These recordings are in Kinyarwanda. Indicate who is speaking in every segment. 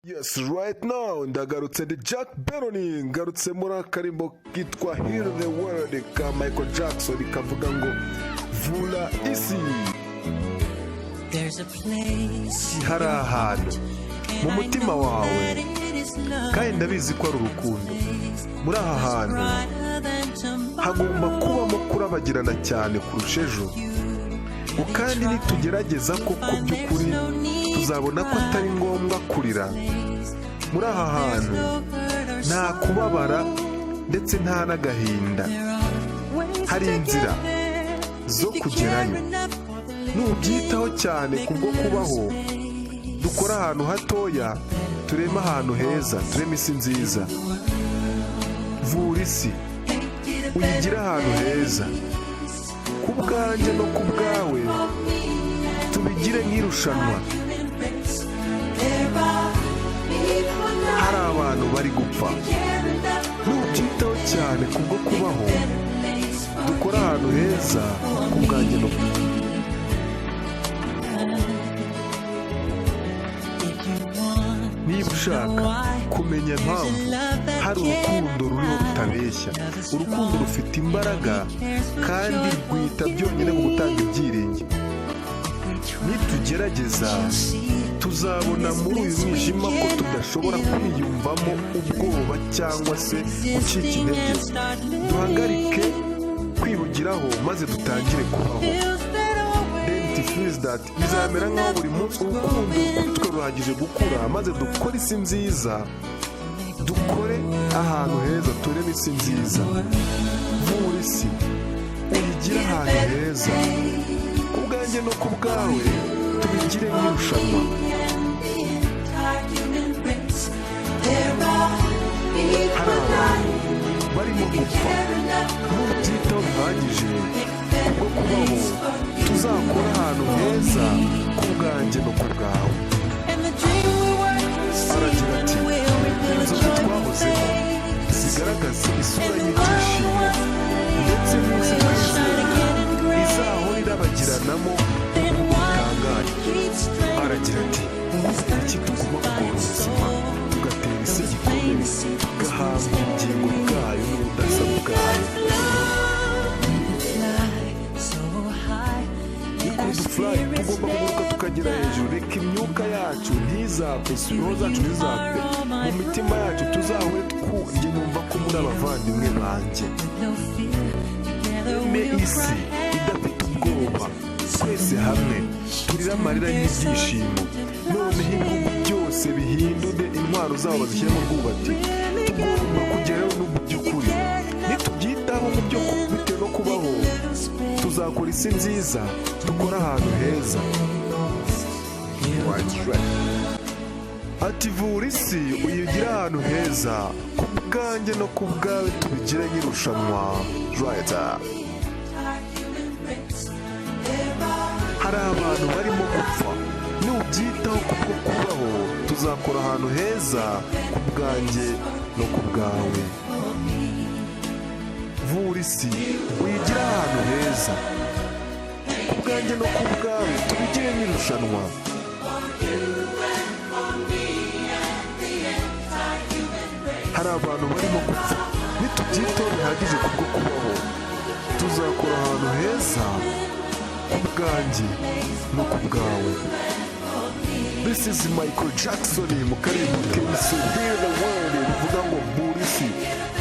Speaker 1: Yes, right now ndagarutse ndi Jack Beroni, ngarutse muri akarimbo kitwa Heal the World ka Michael Jackson kavuga ngo vula isi. Hari ahantu mu mutima wawe kandi ndabizi ko ari urukundo. Muri aha hantu hagomba kubamo kurabagirana cyane kurusha ejo, kandi nitugerageza ko by'ukuri tuzabona ko atari ngombwa kurira. Muri aha hantu nta kubabara ndetse nta n'agahinda, hari inzira zo kugerayo. Nubyitaho cyane kubwo kubaho, dukora ahantu hatoya turema ahantu heza, turema isi nziza. Vura isi uyigire ahantu heza, ku bwanjye no ku bwawe tubigire nk'irushanwa. Hari abantu bari gupfa, nubyitaho cyane kubwo kubaho, dukora ahantu heza ku bwanjye no ku bwawe. Niba ushaka kumenya impamvu hari urukundo ruriho rutabeshya, urukundo rufite imbaraga kandi rwita byonyine mu gutanga ibyiringiro, nitugerageza tuzabona muri uyu mwijima ko tudashobora kwiyumvamo ubwoba cyangwa se gucika intege. Duhagarike kwihugiraho maze dutangire kubaho. Bizamera nk'aho buri munsi urukundo kuri twe ruhagije gukura, maze dukore isi nziza, dukore ahantu heza, tureme isi nziza. Vura isi uyigire ahantu heza, ku bwanjye no ku bwawe tubigire nk'irushanwa. Hari abantu barimo gupfa, nubyitaho bihagije kubwo kubaho, tuzakora ahantu heza ku bwanjye no ku bwawe. Aragira ati, inzozi twahozemo zigaragaza isura y'ibyishimo ndetse n'isi twizera izahora irabagiranamo bitangaje. Aragira ati, iki tugomba kugora ubuzima tugatera isi igikomere, tugahabwa ubugingo bwayo n'ubudasa bwayo. Tugomba kuguruka tukagera hejuru, reka imyuka yacu ntizapfe, roho zacu ntizapfe, mu mitima yacu tuzahure njye numva ko muri abavandimwe banjye. Me isi idafite ubwoba, twese hamwe turire amarira y'ibyishimo. Noneho ibihugu byose bihindure intwaro zabo bazishyire mu rwubati. Tugomba kugeraho n'ubu by'ukuri, nitubyitaho mu byo bitewe no kubaho, tuzakora isi nziza, dukora ahantu heza. Ati vura isi uyigire ahantu heza, ku bwanjye no ku bwawe tubigire nk'irushanwa. Hari abantu barimo gupfa, nubyitaho kubwo kubaho, tuzakora ahantu heza ku bwanjye no ku bwawe. Vura isi uyigire ahantu heza, ku bwanjye no ku bwawe tubigire nk'irushanwa. Hari abantu barimo gupfa, nitubyitaho bihagije kubwo kubaho, tuzakora ahantu heza ku bwanjye no ku bwawe. This is Michael Jackson mu karirimbo kise Heal the World, bivuga ngo vura isi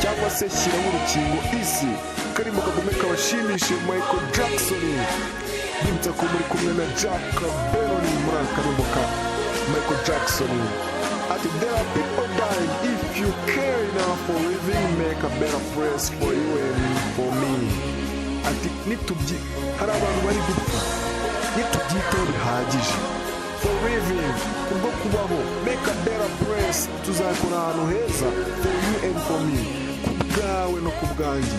Speaker 1: cyangwa se shyiraho urukingo isi. Karimo kagome kabashimishe Michael Jackson, bimutse ko muri kumwe na Jack Beroni muri akarimbo ka Michael Jackson. Ati there are people dying, if you care enough for living, make a better place for you and for me. Ati hari abantu bari gupfa, nitubyitaho bihagije. For living, kubwo kubaho, make a better place, tuzakora ahantu heza for you and for me, ku bwawe no ku bwanjye.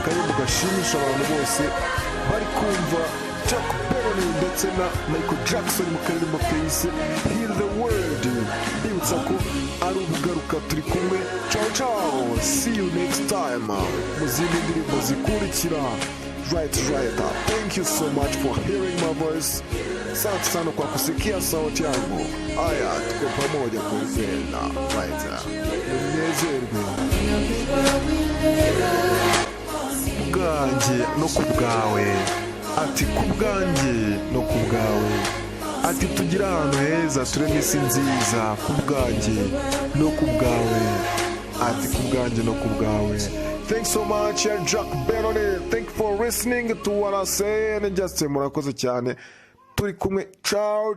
Speaker 1: Karimo gashimisha abantu bose bari kumva Jack Beroni ndetse na Michael Jackson mu karirimbo kise Heal the World. Bibutsa ko ari ubugaruka turi kumwe. Ciao ciao, see you next time mu zindi ndirimbo zikurikira. Right. Thank you so much for hearing my voice. Asante sana kwa kusikia sauti yangu. Haya, tuko pamoja kuipenda. Right. Mnezerwe. Kubwanjye no kubwawe. Ati kubwanjye no kubwawe. Ati tugira ahantu heza tureme isi nziza. Kubwanjye no kubwawe. Ati kubwanjye no kubwawe. Thanks so much, Jack Benoni. Thank you for listening to what I say. And just murakoze cyane. Turi kumwe. Ciao.